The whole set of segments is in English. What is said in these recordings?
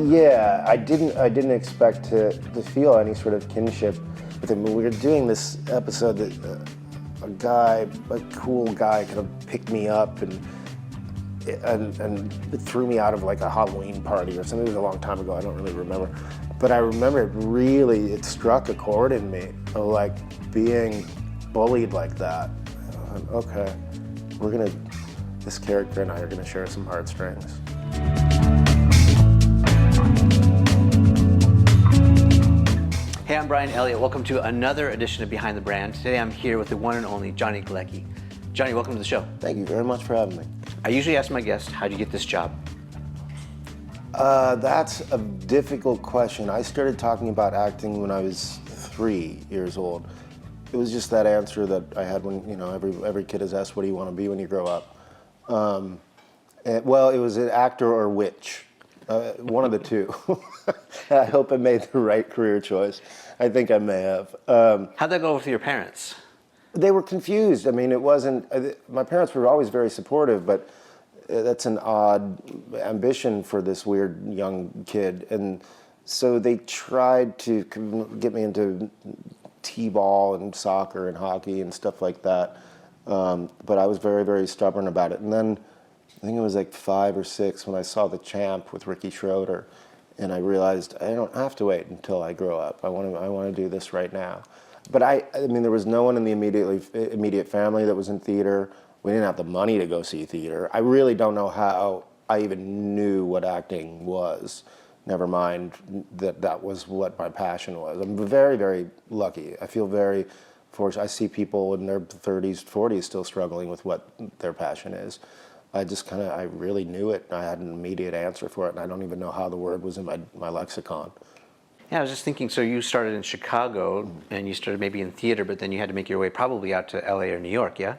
Yeah, I didn't expect to feel any sort of kinship with him. We were doing this episode that a cool guy kind of picked me up and threw me out of like a Halloween party or something. It was a long time ago, I don't really remember. But I remember it struck a chord in me, of like being bullied like that. Okay, this character and I are gonna share some heartstrings. Hey, I'm Brian Elliott. Welcome to another edition of Behind the Brand. Today I'm here with the one and only Johnny Galecki. Johnny, welcome to the show. Thank you very much for having me. I usually ask my guests, how'd you get this job? That's a difficult question. I started talking about acting when I was 3 years old. It was just that answer that I had when, every kid is asked, what do you want to be when you grow up? It was an actor or witch. One of the two. I hope I made the right career choice. I think I may have. How'd that go with your parents? They were confused. I mean, it wasn't, my parents were always very supportive, but that's an odd ambition for this weird young kid. And so they tried to get me into t-ball and soccer and hockey and stuff like that. But I was very, very stubborn about it. And then I think it was like 5 or 6 when I saw The Champ with Ricky Schroeder, and I realized I don't have to wait until I grow up. I want to do this right now. But I mean, there was no one in the immediate family that was in theater. We didn't have the money to go see theater. I really don't know how I even knew what acting was. Never mind that was what my passion was. I'm very, very lucky. I feel very fortunate. I see people in their 30s, 40s still struggling with what their passion is. I really knew it. I had an immediate answer for it, and I don't even know how the word was in my lexicon. Yeah, I was just thinking, so you started in Chicago, and you started maybe in theater, but then you had to make your way probably out to LA or New York, yeah?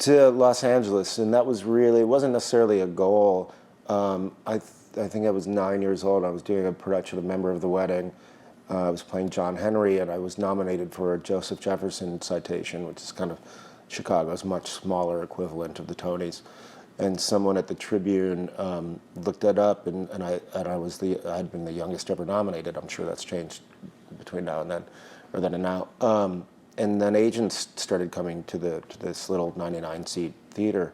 To Los Angeles, and that was really, it wasn't necessarily a goal. I think I was 9 years old. I was doing a production of Member of the Wedding. I was playing John Henry, and I was nominated for a Joseph Jefferson citation, which is kind of Chicago's much smaller equivalent of the Tonys. And someone at the Tribune looked that up, and I had been the youngest ever nominated. I'm sure that's changed between now and then, or then and now. And then agents started coming to this little 99-seat theater.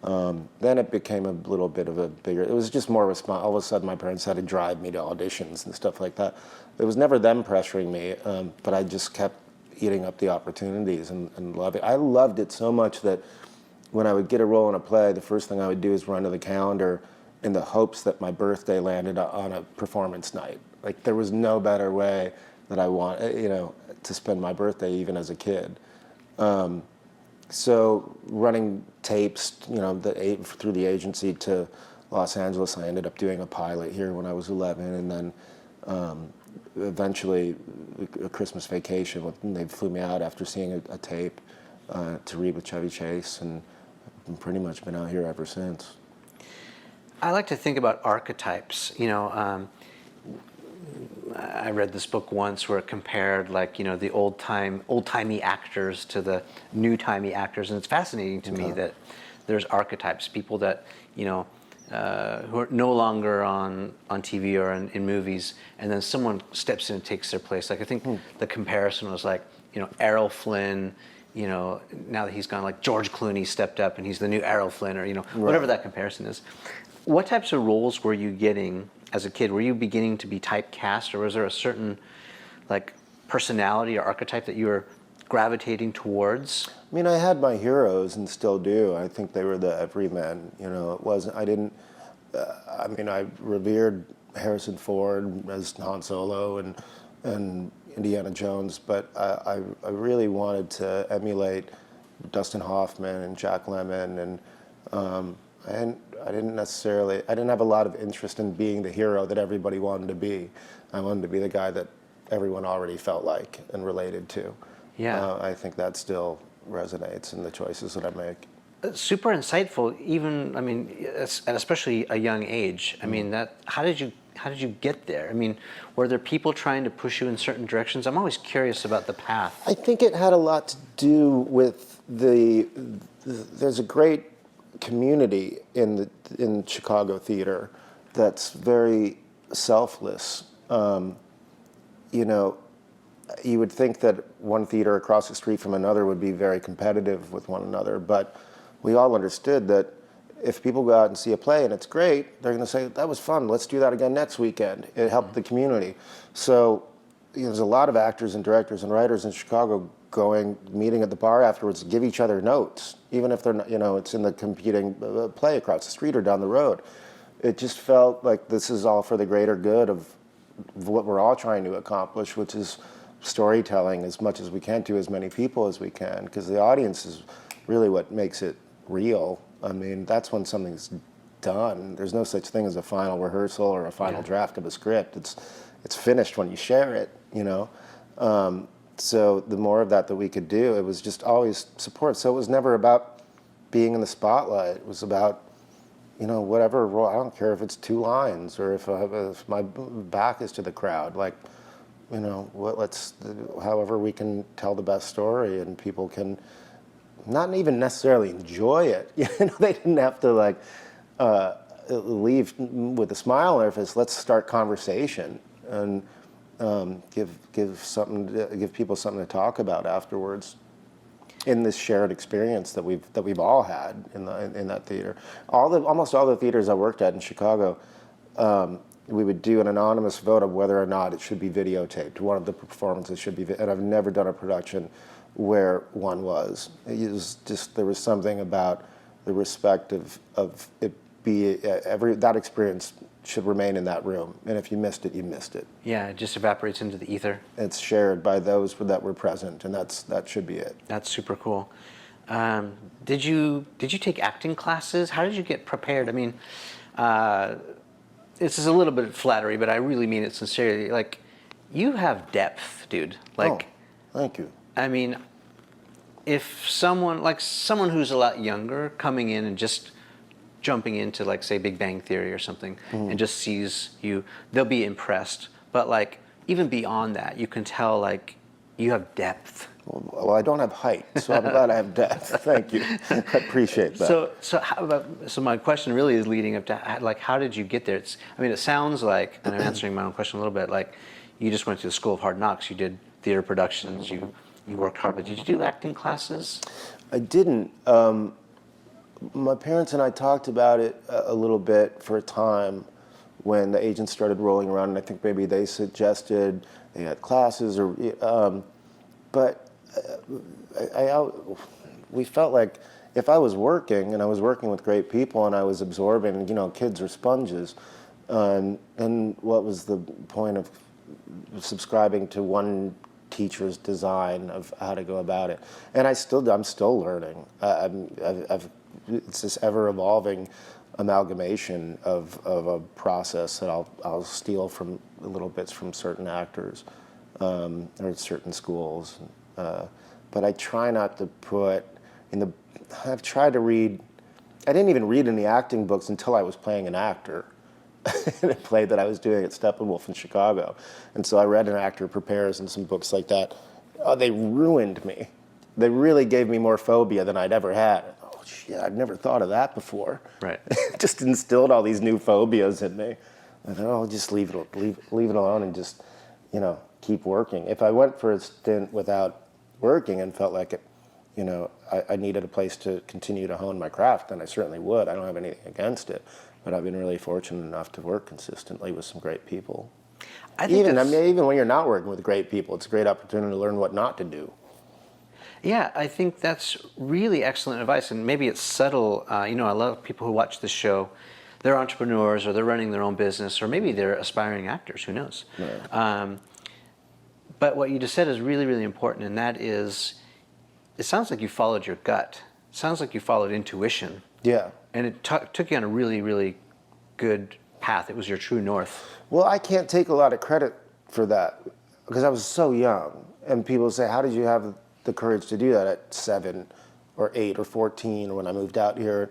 Then it became a little bit of a bigger. It was just more all of a sudden, my parents had to drive me to auditions and stuff like that. It was never them pressuring me, but I just kept eating up the opportunities and loving it. I loved it so much that when I would get a role in a play, the first thing I would do is run to the calendar in the hopes that my birthday landed on a performance night. Like, there was no better way that I want, to spend my birthday even as a kid. So running tapes, through the agency to Los Angeles, I ended up doing a pilot here when I was 11, and then eventually a Christmas Vacation, they flew me out after seeing a tape to read with Chevy Chase, and I've pretty much been out here ever since. I like to think about archetypes. I read this book once where it compared, the old-timey actors to the new-timey actors, and it's fascinating to me that there's archetypes, people that who are no longer on TV or in movies, and then someone steps in and takes their place. Like, I think the comparison was Errol Flynn. Now that he's gone, like George Clooney stepped up and he's the new Errol Flynn, or whatever that comparison is. What types of roles were you getting as a kid? Were you beginning to be typecast, or was there a certain personality or archetype that you were gravitating towards? I mean, I had my heroes and still do. I think they were the everyman. It wasn't. I revered Harrison Ford as Han Solo and Indiana Jones, but I really wanted to emulate Dustin Hoffman and Jack Lemmon, and I didn't have a lot of interest in being the hero that everybody wanted to be. I wanted to be the guy that everyone already felt like and related to. Yeah. I think that still resonates in the choices that I make. Super insightful, even, and especially a young age. How did you get there? Were there people trying to push you in certain directions? I'm always curious about the path. I think it had a lot to do with there's a great community in Chicago theater that's very selfless. You know, you would think that one theater across the street from another would be very competitive with one another, but we all understood that if people go out and see a play and it's great, they're going to say, that was fun, let's do that again next weekend. It helped the community. So there's a lot of actors and directors and writers in Chicago meeting at the bar afterwards to give each other notes, even if they're not, it's in the competing play across the street or down the road. It just felt like this is all for the greater good of what we're all trying to accomplish, which is storytelling as much as we can to as many people as we can, because the audience is really what makes it real. I mean, that's when something's done. There's no such thing as a final rehearsal or a final draft of a script. It's finished when you share it, So the more of that we could do, it was just always support. So it was never about being in the spotlight. It was about, whatever role. I don't care if it's 2 lines or if my back is to the crowd. Like, however we can tell the best story and people can not even necessarily enjoy it. They didn't have to leave with a smile on their face. Let's start conversation and give people something to talk about afterwards. In this shared experience that we've all had in that theater, almost all the theaters I worked at in Chicago, we would do an anonymous vote of whether or not it should be videotaped. One of the performances should be, and I've never done a production where one was. It was just, there was something about the respect of it that experience should remain in that room, and if you missed it, you missed it. Yeah, it just evaporates into the ether. It's shared by those that were present, and that should be it. That's super cool. Did you take acting classes? How did you get prepared? I mean, this is a little bit of flattery, but I really mean it sincerely. Like, you have depth, dude. Like, thank you. I mean, if someone who's a lot younger coming in and just jumping into, like, say, Big Bang Theory or something, and just sees you, they'll be impressed. But, like, even beyond that, you can tell, like, you have depth. Well, I don't have height, so I'm glad I have depth. Thank you. I appreciate that. So my question really is leading up to, like, how did you get there? It sounds like, and I'm answering my own question a little bit, like, you just went to the School of Hard Knocks, you did theater productions, you worked hard, but did you do acting classes? I didn't. My parents and I talked about it a little bit for a time when the agents started rolling around, and I think maybe they suggested they had classes, but we felt like if I was working, and I was working with great people, and I was absorbing, kids are sponges, and what was the point of subscribing to one teacher's design of how to go about it? And I'm still learning. It's this ever-evolving amalgamation of a process that I'll steal from little bits from certain actors or certain schools. But I try not to put I've tried to read. I didn't even read any acting books until I was playing an actor in a play that I was doing at Steppenwolf in Chicago. And so I read An Actor Prepares and some books like that. Oh, they ruined me. They really gave me more phobia than I'd ever had. Oh, shit, I'd never thought of that before. Right. It just instilled all these new phobias in me. I thought, I'll just leave it alone and just, keep working. If I went for a stint without working and felt like it, I needed a place to continue to hone my craft, then I certainly would. I don't have anything against it. But I've been really fortunate enough to work consistently with some great people. Even when you're not working with great people, it's a great opportunity to learn what not to do. Yeah, I think that's really excellent advice, and maybe it's subtle. A lot of people who watch this show, they're entrepreneurs, or they're running their own business, or maybe they're aspiring actors. Who knows? Right. But what you just said is really, really important, and that is, it sounds like you followed your gut. It sounds like you followed intuition. Yeah. And it took you on a really, really good path. It was your true north. Well, I can't take a lot of credit for that because I was so young. And people say, how did you have the courage to do that at 7 or 8 or 14 or when I moved out here?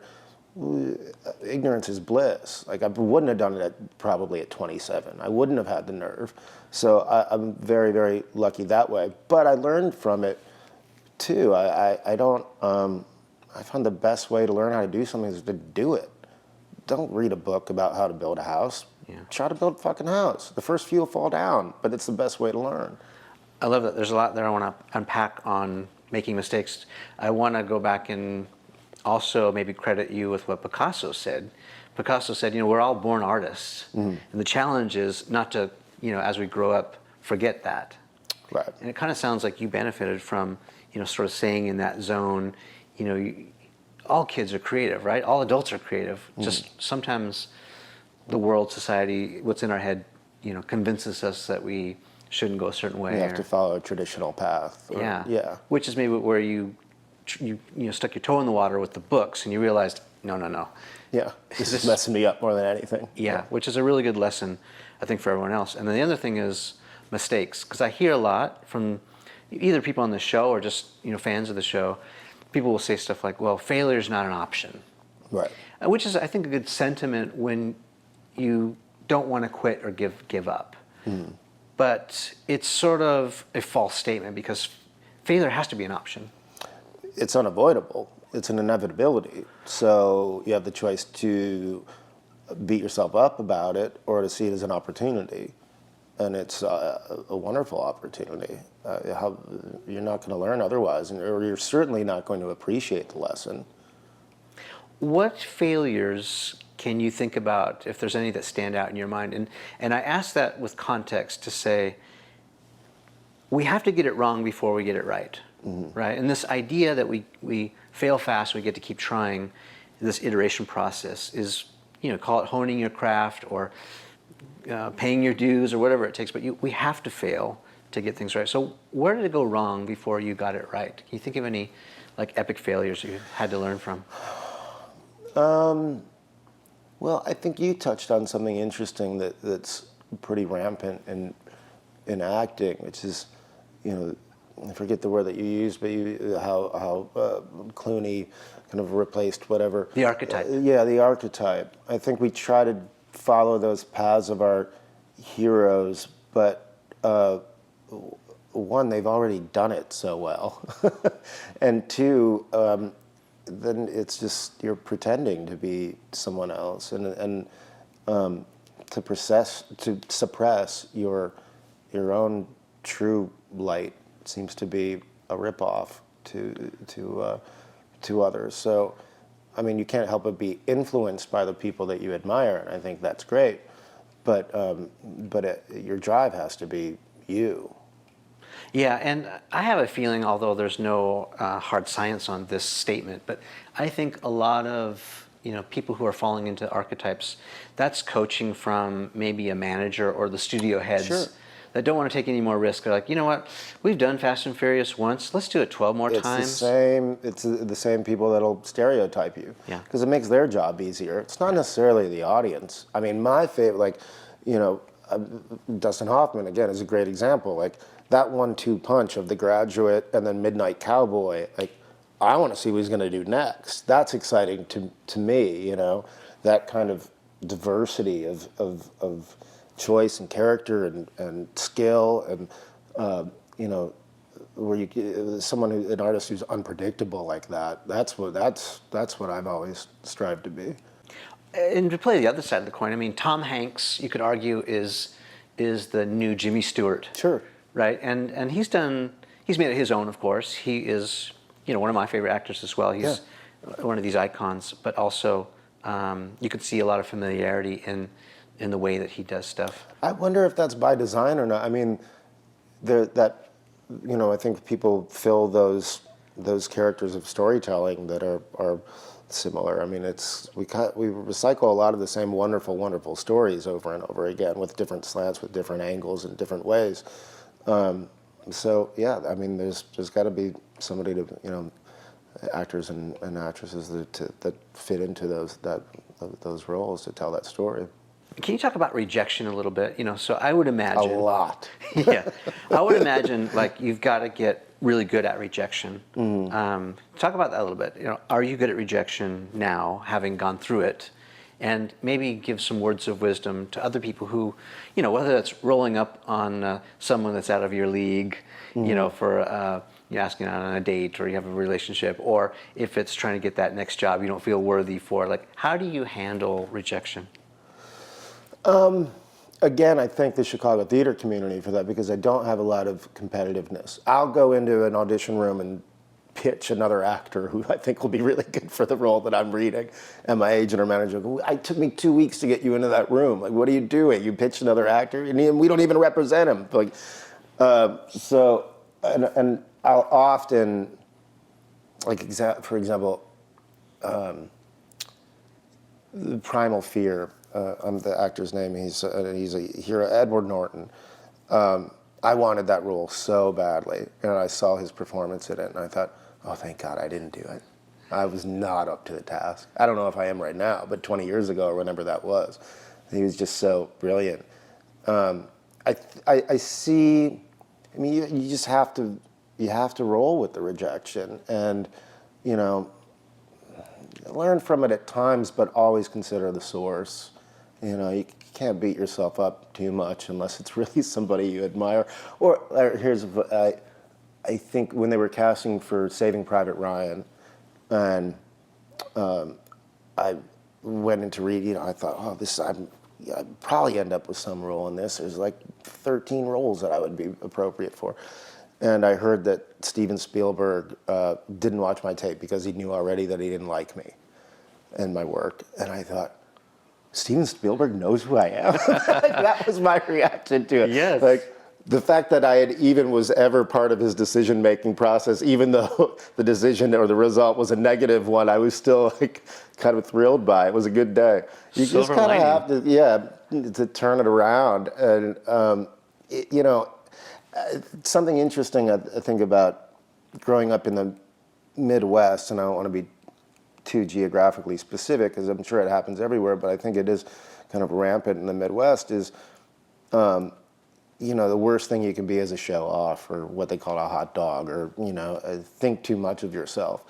Ignorance is bliss. Like, I wouldn't have done it probably at 27. I wouldn't have had the nerve. So I'm very, very lucky that way. But I learned from it too. I found the best way to learn how to do something is to do it. don't read a book about how to build a house. Yeah. Try to build a fucking house. The first few will fall down, but it's the best way to learn. I love that. There's a lot there I want to unpack on making mistakes. I want to go back and also maybe credit you with what Picasso said. Picasso said, we're all born artists. And the challenge is not to, as we grow up, forget that. Right. And it kind of sounds like you benefited from, sort of staying in that zone. All kids are creative, right? All adults are creative. Just sometimes the world, society, what's in our head, convinces us that we shouldn't go a certain way. You have to follow a traditional path. Yeah. Which is maybe where you stuck your toe in the water with the books and you realized, no. Yeah, this is messing me up more than anything. Yeah, which is a really good lesson, I think, for everyone else. And then the other thing is mistakes, because I hear a lot from either people on the show or just fans of the show. People will say stuff like, well, failure is not an option. Right. Which is, I think, a good sentiment when you don't want to quit or give up. But it's sort of a false statement because failure has to be an option. It's unavoidable. It's an inevitability. So you have the choice to beat yourself up about it or to see it as an opportunity. And it's a wonderful opportunity. You're not going to learn otherwise, or you're certainly not going to appreciate the lesson. What failures can you think about, if there's any that stand out in your mind? And I ask that with context to say, we have to get it wrong before we get it right, right? And this idea that we fail fast, we get to keep trying, this iteration process is, call it honing your craft or paying your dues or whatever it takes, but we have to fail to get things right. So where did it go wrong before you got it right? Can you think of any epic failures you had to learn from? Well, I think you touched on something interesting that's pretty rampant in acting, which is, I forget the word that you used, but how Clooney kind of replaced whatever. The archetype. Yeah, the archetype. I think we try to follow those paths of our heroes, but one, they've already done it so well, and two, then it's just you're pretending to be someone else, and to suppress your own true light seems to be a ripoff to others. So, I mean, you can't help but be influenced by the people that you admire, and I think that's great. But your drive has to be you. Yeah, and I have a feeling, although there's no hard science on this statement, but I think a lot of people who are falling into archetypes, that's coaching from maybe a manager or the studio heads. Sure. That don't want to take any more risk. They're like, you know what? We've done Fast and Furious once. Let's do it 12 more times. It's the same people that'll stereotype you. Yeah. Because it makes their job easier. It's not necessarily the audience. I mean, my favorite, Dustin Hoffman, again, is a great example. That 1-2 punch of The Graduate and then Midnight Cowboy, I want to see what he's going to do next. That's exciting to me, that kind of diversity of choice and character and skill and where an artist who's unpredictable like that. That's what I've always strived to be. And to play the other side of the coin, I mean, Tom Hanks, you could argue, is the new Jimmy Stewart. Sure. Right, and he's made it his own, of course. He is one of my favorite actors as well. He's one of these icons, but also you could see a lot of familiarity in the way that he does stuff. I wonder if that's by design or not. I mean, I think people fill those characters of storytelling that are similar. I mean, we recycle a lot of the same wonderful stories over and over again with different slants, with different angles and different ways. So yeah, I mean, there's got to be somebody to actors and actresses that fit into those roles to tell that story. Can you talk about rejection a little bit? So I would imagine a lot. Yeah, I would imagine you've got to get really good at rejection. Talk about that a little bit. Are you good at rejection now, having gone through it? And maybe give some words of wisdom to other people who, whether that's rolling up on someone that's out of your league, for you're asking out on a date or you have a relationship, or if it's trying to get that next job you don't feel worthy for. Like, how do you handle rejection? Again, I thank the Chicago theater community for that because I don't have a lot of competitiveness. I'll go into an audition room and pitch another actor who I think will be really good for the role that I'm reading. And my agent or manager will go, it took me 2 weeks to get you into that room. Like, what are you doing? You pitched another actor? And we don't even represent him. Like, and I'll often, like, for example, the Primal Fear, I'm the actor's name, he's a hero, Edward Norton. I wanted that role so badly, and I saw his performance in it, and I thought, oh, thank God I didn't do it. I was not up to the task. I don't know if I am right now, but 20 years ago, or whenever that was, he was just so brilliant. I see, I mean, you just have to roll with the rejection, and, you know, learn from it at times, but always consider the source. You know, you can't beat yourself up too much unless it's really somebody you admire. Or I think when they were casting for Saving Private Ryan, and I went in to read, you know, I thought, oh, I'd probably end up with some role in this. There's like 13 roles that I would be appropriate for. And I heard that Steven Spielberg didn't watch my tape because he knew already that he didn't like me and my work. And I thought, Steven Spielberg knows who I am? That was my reaction to it. Yes. Like, the fact that I was ever part of his decision-making process, even though the decision or the result was a negative one, I was still like kind of thrilled by it. It was a good day. You just kind of have to turn it around. And, you know, something interesting I think about growing up in the Midwest, and I don't want to be too geographically specific because I'm sure it happens everywhere, but I think it is kind of rampant in the Midwest, is, you know, the worst thing you can be is a show off, or what they call a hot dog, or, you know, think too much of yourself.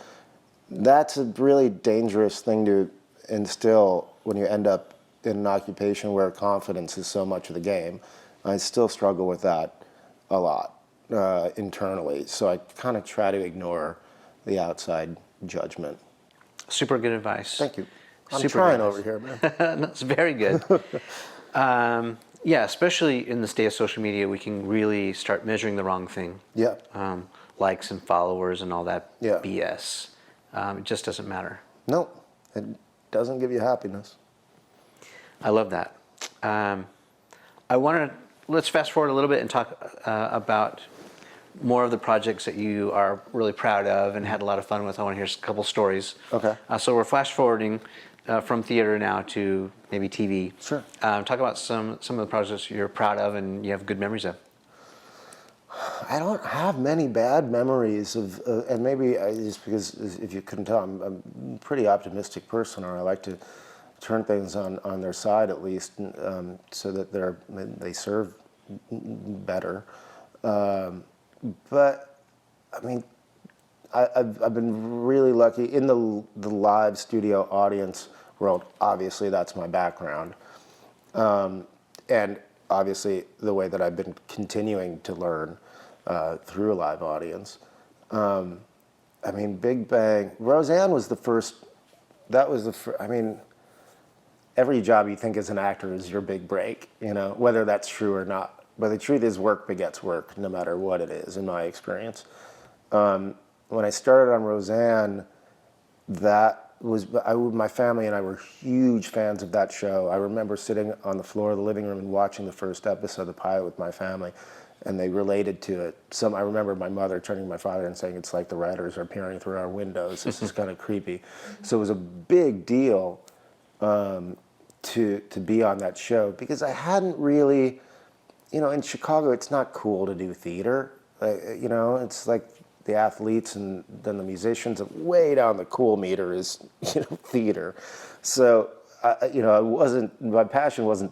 That's a really dangerous thing to instill when you end up in an occupation where confidence is so much of the game. I still struggle with that a lot internally, so I kind of try to ignore the outside judgment. Super good advice. Thank you. I'm Super trying good over here, man. That's very good. Yeah, especially in this day of social media, we can really start measuring the wrong thing. Yeah. Likes and followers and all that Yeah. BS. It just doesn't matter. No, it doesn't give you happiness. I love that. Let's fast forward a little bit and talk about more of the projects that you are really proud of and had a lot of fun with. I want to hear a couple stories. Okay. So we're flash forwarding from theater now to maybe TV. Sure. Talk about some of the projects you're proud of and you have good memories of. I don't have many bad memories of, and maybe just because, if you couldn't tell, I'm a pretty optimistic person, or I like to turn things on their side at least, so that they serve better. But I mean, I've been really lucky in the live studio audience world. Obviously, that's my background, and obviously the way that I've been continuing to learn through a live audience. I mean, Big Bang, Roseanne was the first. That was the first. I mean, every job you think as an actor is your big break, you know, whether that's true or not. But the truth is, work begets work, no matter what it is, in my experience. When I started on Roseanne, my family and I were huge fans of that show. I remember sitting on the floor of the living room and watching the first episode of the pilot with my family, and they related to it. I remember my mother turning to my father and saying, "It's like the writers are peering through our windows. This is kind of creepy." So it was a big deal to be on that show, because I hadn't really. You know, in Chicago, it's not cool to do theater. You know, it's like the athletes and then the musicians. Way down the cool meter is, you know, theater. So, you know, my passion wasn't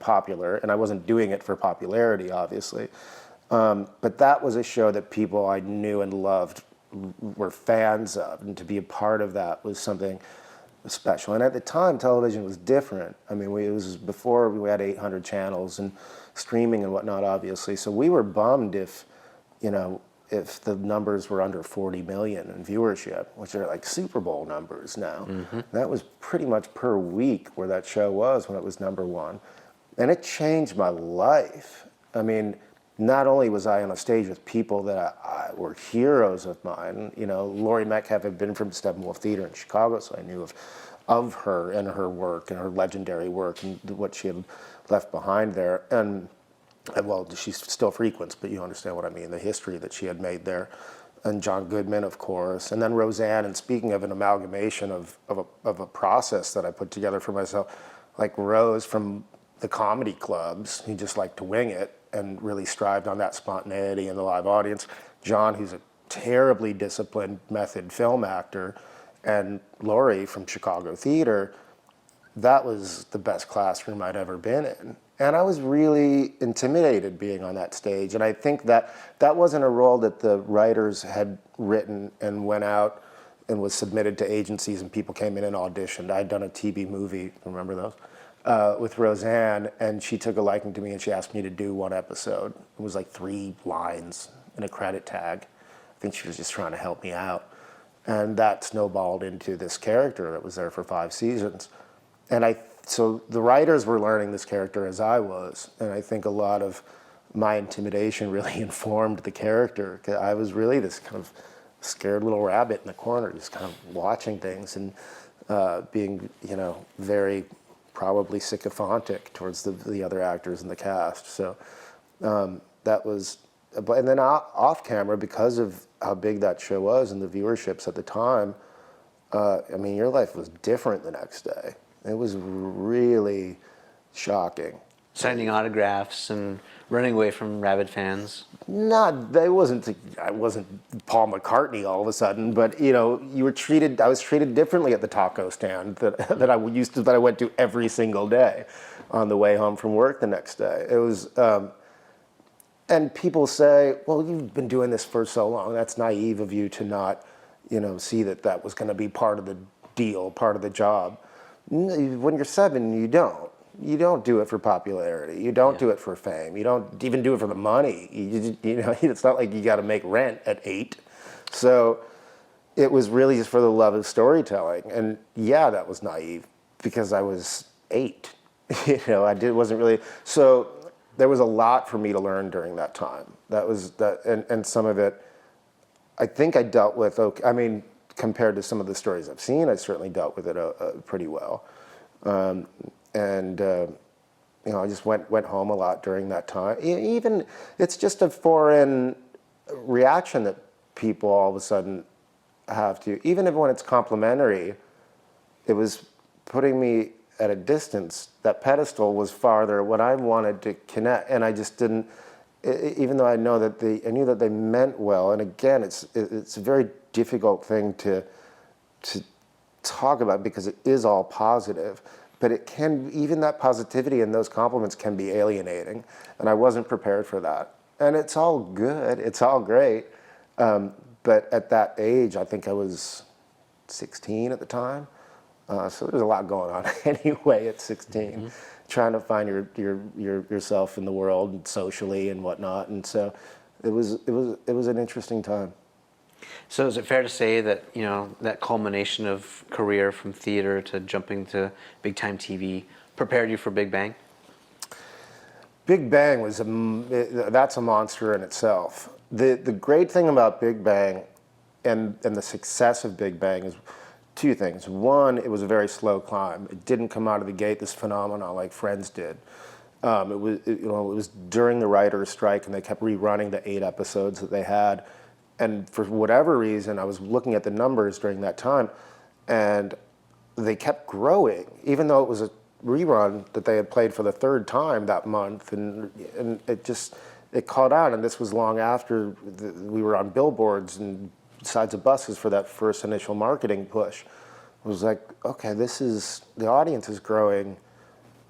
popular, and I wasn't doing it for popularity, obviously. But that was a show that people I knew and loved were fans of, and to be a part of that was something special. And at the time, television was different. I mean, it was before we had 800 channels and streaming and whatnot, obviously. So we were bummed if you know, if the numbers were under 40 million in viewership, which are like Super Bowl numbers now. That was pretty much per week where that show was when it was #1. And it changed my life. I mean, not only was I on a stage with people that I were heroes of mine, you know, Laurie Metcalf had been from Steppenwolf Theater in Chicago, so I knew of her and her work and her legendary work and what she had left behind there. And well, she still frequents, but you understand what I mean, the history that she had made there. And John Goodman, of course, and then Roseanne. And speaking of an amalgamation of a process that I put together for myself, like Rose from the comedy clubs, he just liked to wing it and really strived on that spontaneity in the live audience. John, who's a terribly disciplined method film actor, and Laurie from Chicago Theater, that was the best classroom I'd ever been in. And I was really intimidated being on that stage. And I think that that wasn't a role that the writers had written and went out and was submitted to agencies and people came in and auditioned. I'd done a TV movie, remember those, with Roseanne, and she took a liking to me and she asked me to do one episode. It was like 3 lines and a credit tag. I think she was just trying to help me out. And that snowballed into this character that was there for 5 seasons. And so the writers were learning this character as I was, and I think a lot of my intimidation really informed the character. 'Cause I was really this kind of scared little rabbit in the corner, just kind of watching things and being, you know, very probably sycophantic towards the other actors in the cast. So that was, and then off camera, because of how big that show was and the viewerships at the time, I mean, your life was different the next day. It was really shocking. Signing autographs and running away from rabid fans. I wasn't Paul McCartney all of a sudden, but you know, I was treated differently at the taco stand that I went to every single day on the way home from work the next day. It was, and people say, well, you've been doing this for so long. That's naive of you to not, you know, see that was going to be part of the deal, part of the job. When you're 7, you don't. You don't do it for popularity. You don't do it for fame. You don't even do it for the money. You know, it's not like you got to make rent at 8. So it was really just for the love of storytelling. And yeah, that was naive because I was 8. You know, wasn't really. So there was a lot for me to learn during that time. And some of it, I think I dealt with. Okay, I mean, compared to some of the stories I've seen, I certainly dealt with it pretty well. You know, I just went home a lot during that time. Even, it's just a foreign reaction that people all of a sudden have to, even when it's complimentary, it was putting me at a distance. That pedestal was farther when I wanted to connect, and I just didn't, even though I knew that they meant well. And again, it's a very difficult thing to talk about because it is all positive, but it can, even that positivity and those compliments can be alienating, and I wasn't prepared for that. And it's all good, it's all great, but at that age, I think I was 16 at the time, so there's a lot going on anyway at 16, trying to find yourself in the world and socially and whatnot, and so it was an interesting time. So is it fair to say that, you know, that culmination of career from theater to jumping to big time TV prepared you for Big Bang? Big Bang that's a monster in itself. The great thing about Big Bang and the success of Big Bang is 2 things. One, it was a very slow climb. It didn't come out of the gate this phenomenon like Friends did. It was during the writer's strike, and they kept rerunning the 8 episodes that they had. And for whatever reason, I was looking at the numbers during that time, and they kept growing, even though it was a rerun that they had played for the 3rd time that month, and it caught on. And this was long after we were on billboards and sides of buses for that first initial marketing push. It was like, okay, the audience is growing,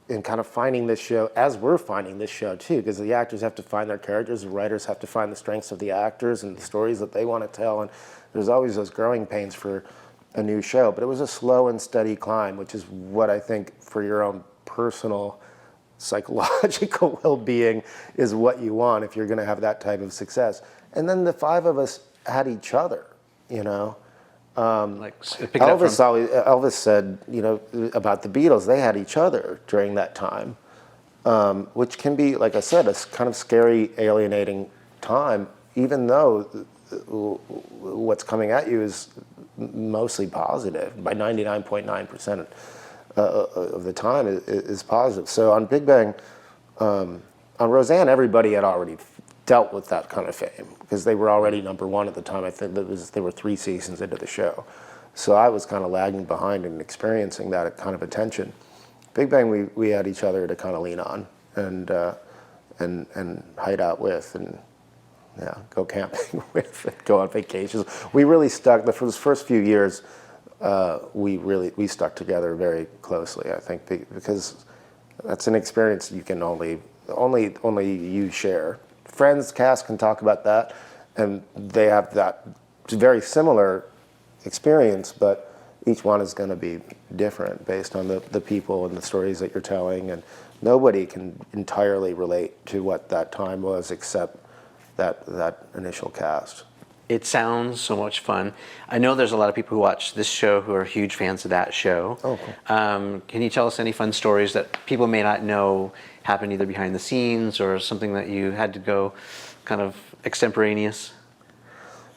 and kind of finding this show as we're finding this show too, because the actors have to find their characters, the writers have to find the strengths of the actors and the stories that they want to tell, and there's always those growing pains for a new show. But it was a slow and steady climb, which is what I think for your own personal psychological well-being is what you want if you're going to have that type of success. And then the five of us had each other, you know. Elvis said, you know, about the Beatles, they had each other during that time, which can be, like I said, a kind of scary, alienating time, even though what's coming at you is mostly positive. By 99.9% of the time is positive. So on Big Bang, on Roseanne, everybody had already dealt with that kind of fame because they were already #1 at the time. I think they were 3 seasons into the show. So I was kind of lagging behind and experiencing that kind of attention. Big Bang, we had each other to kind of lean on and hide out with and go camping with, go on vacations. We really stuck, for those first few years, we stuck together very closely, I think, because that's an experience you can only you share. Friends, cast can talk about that, and they have that very similar experience, but each one is going to be different based on the people and the stories that you're telling, and nobody can entirely relate to what that time was except that initial cast. It sounds so much fun. I know there's a lot of people who watch this show who are huge fans of that show. Oh, cool. Can you tell us any fun stories that people may not know happened either behind the scenes or something that you had to go kind of extemporaneous?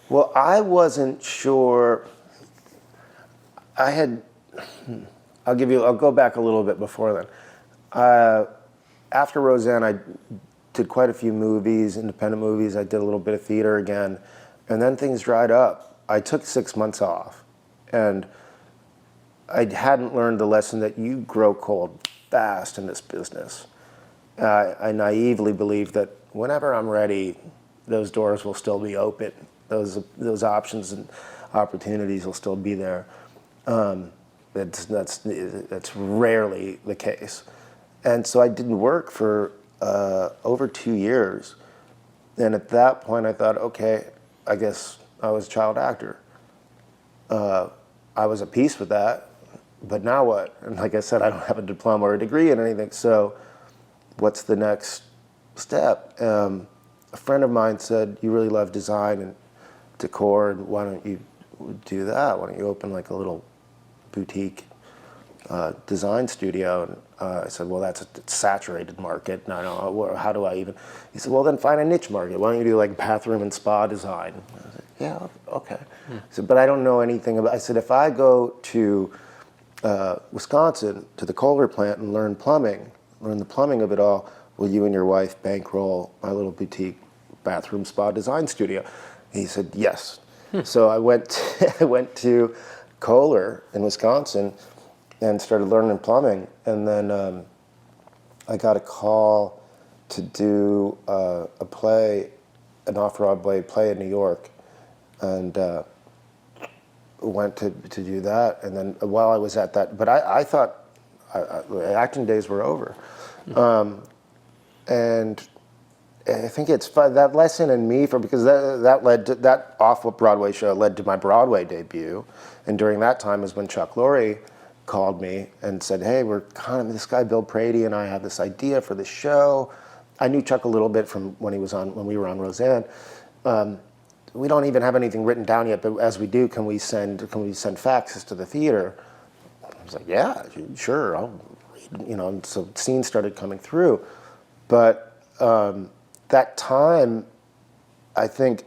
Well, I wasn't sure. I'll go back a little bit before then. After Roseanne, I did quite a few movies, independent movies. I did a little bit of theater again. And then things dried up. I took 6 months off. And I hadn't learned the lesson that you grow cold fast in this business. I naively believed that whenever I'm ready, those doors will still be open. Those options and opportunities will still be there. That's rarely the case. And so I didn't work for over 2 years. And at that point I thought, okay, I guess I was a child actor. I was at peace with that, but now what? And like I said, I don't have a diploma or a degree in anything, so what's the next step? A friend of mine said, you really love design and decor, and why don't you do that? Why don't you open like a little boutique design studio? And I said, well, that's a saturated market. And I don't know, how do I even? He said, well, then find a niche market. Why don't you do like bathroom and spa design? I said, yeah, okay. He said, but I don't know anything about. I said, if I go to Wisconsin to the Kohler plant and learn the plumbing of it all, will you and your wife bankroll my little boutique bathroom spa design studio? He said, yes. So I went to Kohler in Wisconsin and started learning plumbing. And then I got a call to do a play, an off-Broadway play in New York, and went to do that. And then while I was at that, but I thought acting days were over. And I think it's fun, that lesson in me, because that led to, that off-Broadway show led to my Broadway debut. And during that time is when Chuck Lorre called me and said, hey, this guy Bill Prady and I have this idea for this show. I knew Chuck a little bit from when we were on Roseanne. We don't even have anything written down yet, but as we do, can we send faxes to the theater? I was like, yeah, sure, I'll read, and so scenes started coming through. But that time, I think,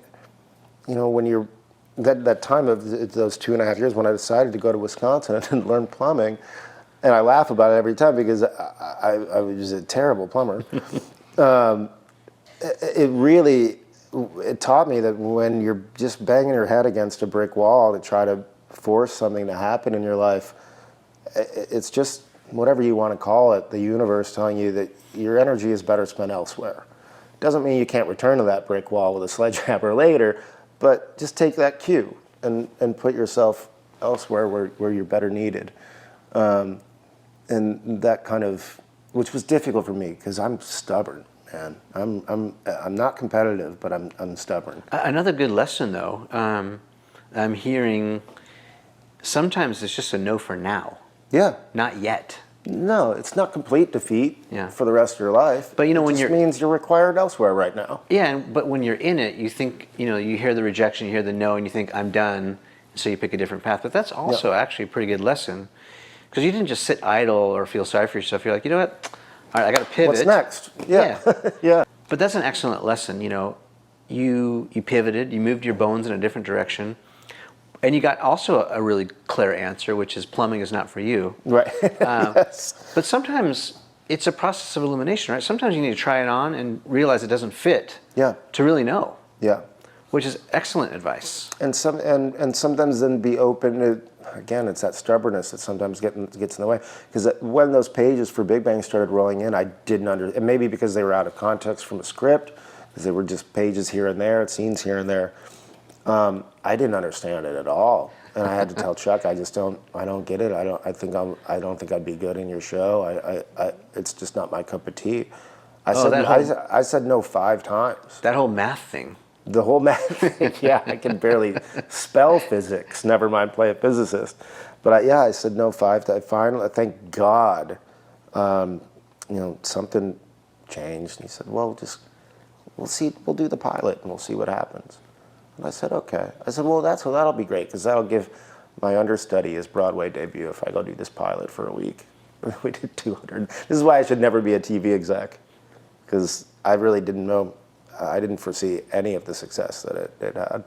when you're, that time of those 2.5 years when I decided to go to Wisconsin and learn plumbing, and I laugh about it every time because I was a terrible plumber. It taught me that when you're just banging your head against a brick wall to try to force something to happen in your life, it's just whatever you want to call it, the universe telling you that your energy is better spent elsewhere. Doesn't mean you can't return to that brick wall with a sledgehammer later, but just take that cue and put yourself elsewhere where you're better needed. And that kind of, which was difficult for me because I'm stubborn, man. I'm not competitive, but I'm stubborn. Another good lesson, though, I'm hearing sometimes it's just a no for now. Yeah. Not yet. No, it's not complete defeat Yeah. for the rest of your life. But, you know, it when just you're- means you're required elsewhere right now. Yeah, but when you're in it, you think, you hear the rejection, you hear the no, and you think, I'm done, so you pick a different path. But that's also actually a pretty good lesson, because you didn't just sit idle or feel sorry for yourself. You're like, you know what? All right, I got to pivot. What's next? Yeah. Yeah. But that's an excellent lesson. You pivoted, you moved your bones in a different direction, and you got also a really clear answer, which is plumbing is not for you. Right. Yes. But sometimes it's a process of elimination, right? Sometimes you need to try it on and realize it doesn't fit. Yeah. To really know. Yeah. Which is excellent advice. And sometimes then be open to, again, it's that stubbornness that sometimes gets in the way. Because when those pages for Big Bang started rolling in, I didn't understand. And maybe because they were out of context from a script, because they were just pages here and there, scenes here and there. I didn't understand it at all, and I had to tell Chuck, I don't get it. I don't think I'd be good in your show. It's just not my cup of tea. I said no 5 times. That whole math thing. The whole math thing, yeah, I can barely spell physics, never mind play a physicist. But I said no 5 times. Finally, thank God, something changed. And he said, well, we'll see, we'll do the pilot and we'll see what happens. And I said, okay. I said, well, that'll be great, because that'll give my understudy his Broadway debut if I go do this pilot for a week. We did 200. This is why I should never be a TV exec, because I really didn't know. I didn't foresee any of the success that it had.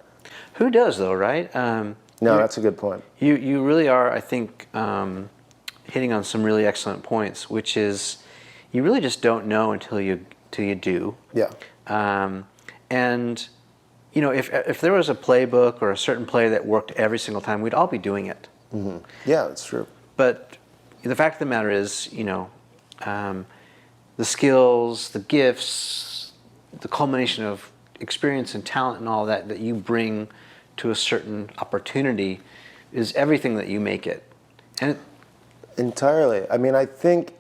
Who does, though, right? No, that's a good point. You really are, I think, hitting on some really excellent points, which is you really just don't know until you do. Yeah. And if there was a playbook or a certain play that worked every single time, we'd all be doing it. Mm-hmm. Yeah, that's true. But the fact of the matter is, the skills, the gifts, the culmination of experience and talent and all that you bring to a certain opportunity is everything that you make it. And entirely. I mean, I think,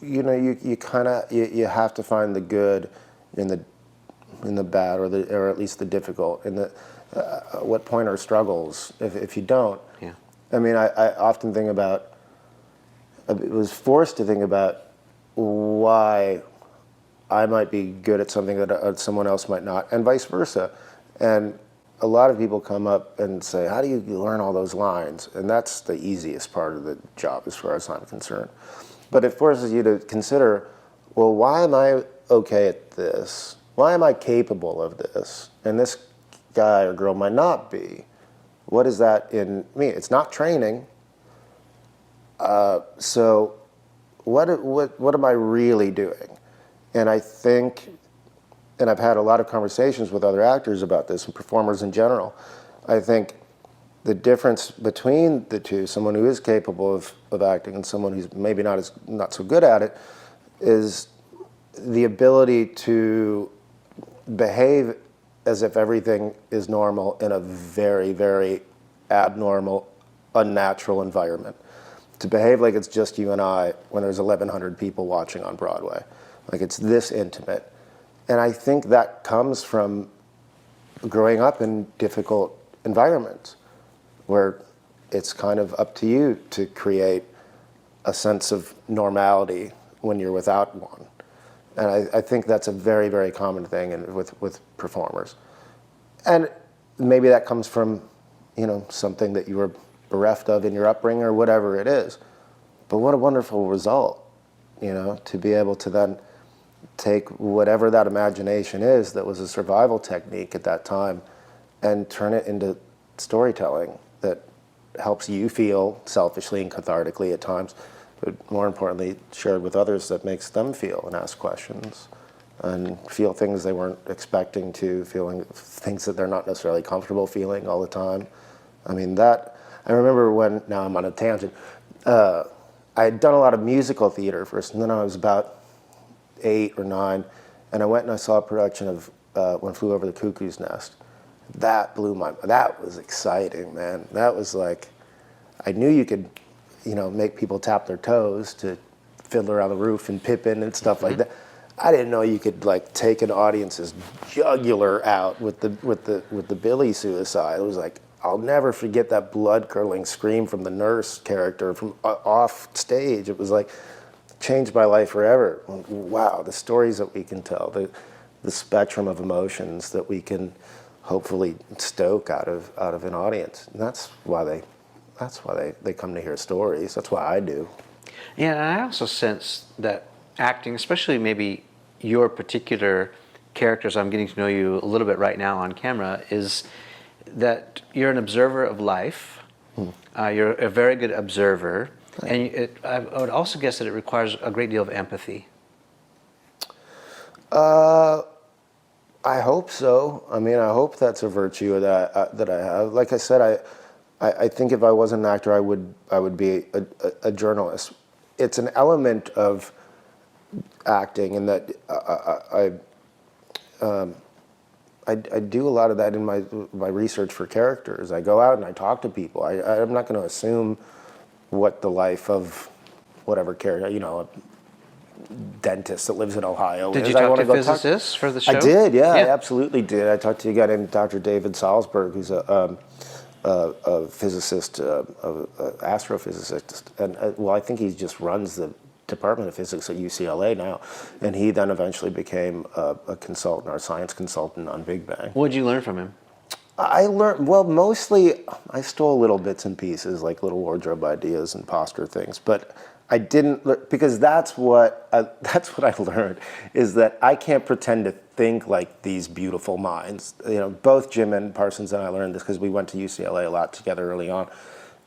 you have to find the good in the bad, or at least the difficult. What point are struggles if you don't? Yeah. I mean, I often think about. I was forced to think about why I might be good at something that someone else might not, and vice versa. And a lot of people come up and say, "How do you learn all those lines?" And that's the easiest part of the job, as far as I'm concerned. But it forces you to consider, well, why am I okay at this? Why am I capable of this? And this guy or girl might not be. What is that in me? It's not training. So what am I really doing? And I think, and I've had a lot of conversations with other actors about this and performers in general, I think the difference between the two, someone who is capable of acting and someone who's maybe not so good at it, is the ability to behave as if everything is normal in a very, very abnormal, unnatural environment. To behave like it's just you and I when there's 1,100 people watching on Broadway. Like it's this intimate. And I think that comes from growing up in difficult environments where it's kind of up to you to create a sense of normality when you're without one. And I think that's a very, very common thing with performers. And maybe that comes from, something that you were bereft of in your upbringing or whatever it is. But what a wonderful result, to be able to then take whatever that imagination is that was a survival technique at that time and turn it into storytelling that helps you feel selfishly and cathartically at times, but more importantly, shared with others that makes them feel and ask questions and feel things they weren't expecting to, feeling things that they're not necessarily comfortable feeling all the time. I mean, I remember now I'm on a tangent, I had done a lot of musical theater first, and then I was about 8 or 9, and I went and I saw a production of One Flew Over the Cuckoo's Nest. That blew that was exciting, man. That was like, I knew you could, make people tap their toes to Fiddler on the Roof and Pippin and stuff like that. I didn't know you could take an audience's jugular out with the Billy suicide. It was like, I'll never forget that blood-curdling scream from the nurse character from off stage. It was like, changed my life forever. Wow, the stories that we can tell, the spectrum of emotions that we can hopefully stoke out of an audience. And that's why they come to hear stories. That's why I do. Yeah, and I also sense that acting, especially maybe your particular characters, I'm getting to know you a little bit right now on camera, is that you're an observer of life. You're a very good observer. And I would also guess that it requires a great deal of empathy. I hope so. I mean, I hope that's a virtue that I have. Like I said, I think if I wasn't an actor, I would be a journalist. It's an element of acting, in that I do a lot of that in my research for characters. I go out and I talk to people. I'm not going to assume what the life of whatever character, a dentist that lives in Ohio Did is. you talk to physicists for the show? I did, yeah, I absolutely did. I talked to a guy named Dr. David Salzberg, who's a physicist, astrophysicist, and I think he just runs the Department of Physics at UCLA now, and he then eventually became a consultant, or a science consultant on Big Bang. What did you learn from him? I learned, well, mostly I stole little bits and pieces, like little wardrobe ideas and posture things, but I didn't, because that's what I learned, is that I can't pretend to think like these beautiful minds. Both Jim and Parsons and I learned this because we went to UCLA a lot together early on,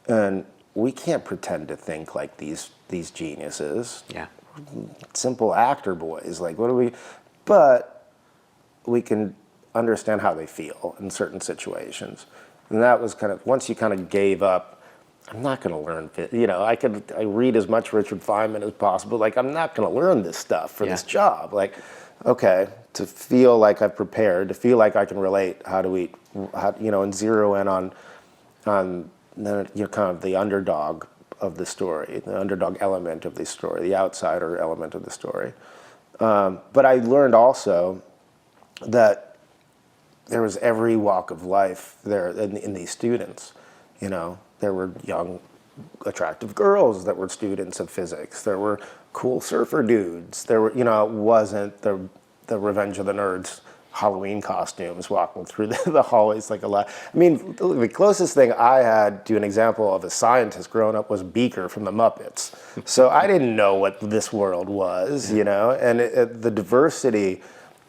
and we can't pretend to think like these geniuses. Yeah. Simple actor boys, like what do we? But we can understand how they feel in certain situations, and that was kind of, once you kind of gave up, I'm not going to learn. I read as much Richard Feynman as possible. Like, I'm not going to learn this stuff for this job. Like, okay, to feel like I've prepared, to feel like I can relate. How do we, and zero in on kind of the underdog of the story, the underdog element of the story, the outsider element of the story. But I learned also that there was every walk of life there in these students. There were young, attractive girls that were students of physics. There were cool surfer dudes. There were, it wasn't the Revenge of the Nerds Halloween costumes walking through the hallways like a lot. I mean, the closest thing I had to an example of a scientist growing up was Beaker from the Muppets. So I didn't know what this world was, and the diversity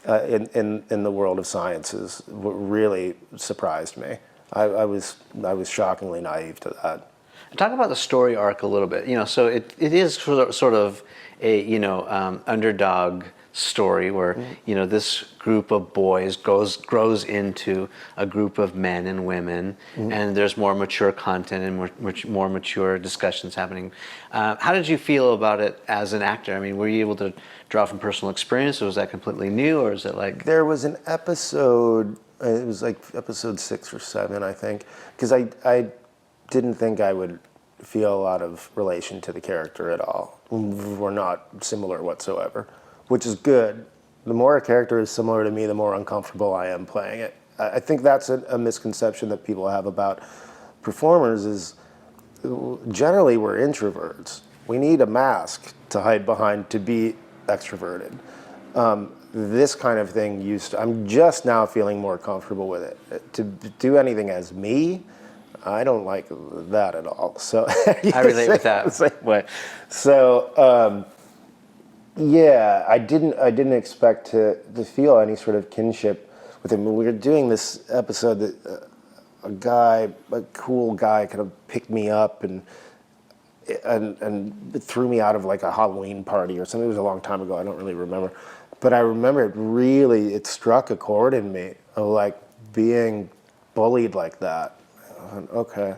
in the world of sciences really surprised me. I was shockingly naive to that. Talk about the story arc a little bit. So it is sort of a underdog story where this group of boys grows into a group of men and women, and there's more mature content and more mature discussions happening. How did you feel about it as an actor? I mean, were you able to draw from personal experience, or was that completely new, or is it like? There was an episode. It was like episode 6 or 7, I think, because I didn't think I would feel a lot of relation to the character at all. We're not similar whatsoever, which is good. The more a character is similar to me, the more uncomfortable I am playing it. I think that's a misconception that people have about performers, is generally we're introverts. We need a mask to hide behind to be extroverted. This kind of thing I'm just now feeling more comfortable with it. To do anything as me, I don't like that at all. So I relate with that. The same way. So yeah, I didn't expect to feel any sort of kinship with him. When we were doing this episode, that a cool guy, kind of picked me up and threw me out of like a Halloween party or something. It was a long time ago. I don't really remember. But I remember it struck a chord in me of like being bullied like that. Okay,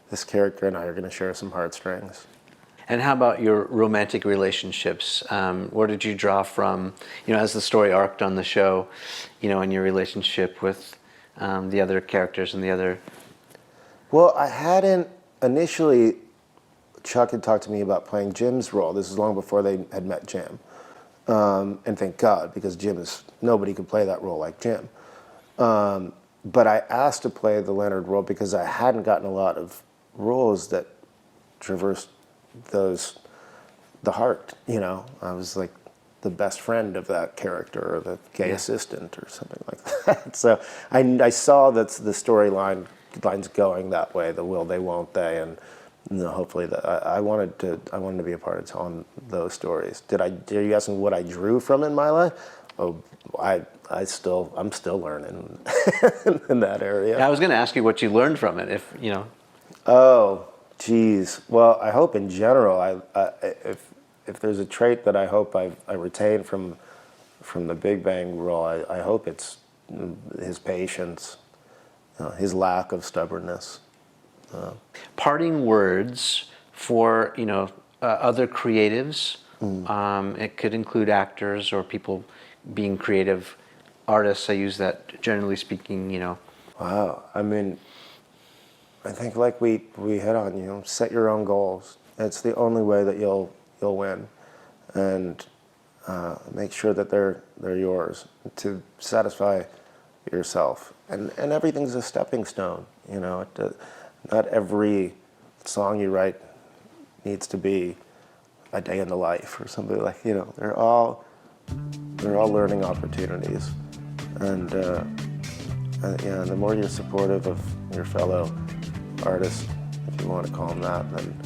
this character and I are gonna share some heartstrings. And how about your romantic relationships? Where did you draw from, as the story arced on the show, in your relationship with the other characters and the other? Well, I hadn't initially. Chuck had talked to me about playing Jim's role. This is long before they had met Jim. And thank God, because nobody could play that role like Jim. but I asked to play the Leonard role because I hadn't gotten a lot of roles that traversed the heart, you know. I was like the best friend of that character, or the gay assistant, or something like that. So I saw that the lines going that way, the will they, won't they, and hopefully I wanted to be a part of telling those stories. Are you asking what I drew from in my life? Oh, I'm still learning in that area. I was going to ask you what you learned from it, if you know. Oh, geez. Well, I hope in general, if there's a trait that I hope I retain from the Big Bang role, I hope it's his patience, his lack of stubbornness. Parting words for other creatives. It could include actors or people being creative artists. I use that generally speaking. Wow. I mean, I think like we hit on, set your own goals. It's the only way that you'll win, and make sure that they're yours to satisfy yourself. And everything's a stepping stone. Not every song you write needs to be a day in the life or something like. They're all learning opportunities, and the more you're supportive of your fellow artists, if you want to call them that, then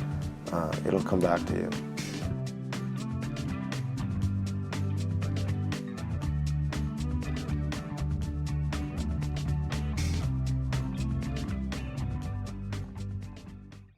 it'll come back to you.